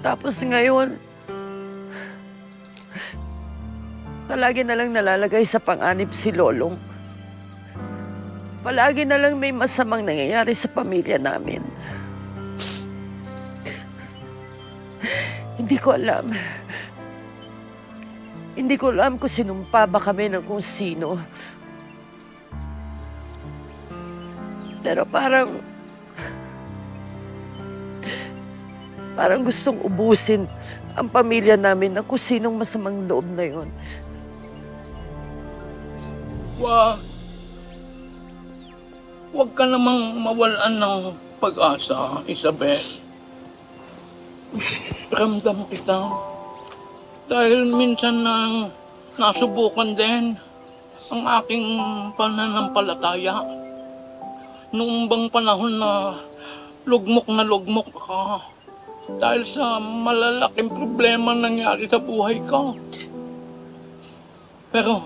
Tapos ngayon, palagi na lang nalalagay sa panganib si Lolong. Palagi na lang may masamang nangyayari sa pamilya namin. Hindi ko alam. Hindi ko alam kung sinumpa ba kami ng kung sino. Pero parang gustong ubusin ang pamilya namin ng kung sinong masamang loob na yon. Huwag ka namang mawalan ng pag-asa, Isabel. Ramdam kita. Dahil minsan nang nasubukan din ang aking pananampalataya. Noong bang panahon na lugmok ka dahil sa malalaking problema nangyari sa buhay ko. Pero,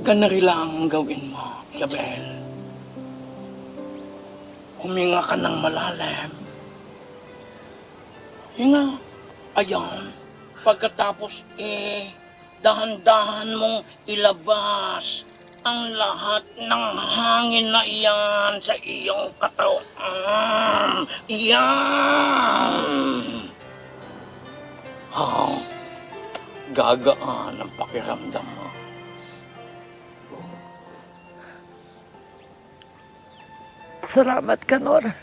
ganari lang ang gawin mo, Isabel. Huminga ka ng malalim. Hinga. Ayan. Pagkatapos dahan-dahan mong ilabas ang lahat ng hangin na iyan sa iyong katawan. Iyan! Gagaan ang pakiramdam mo. Salamat ka, Nor.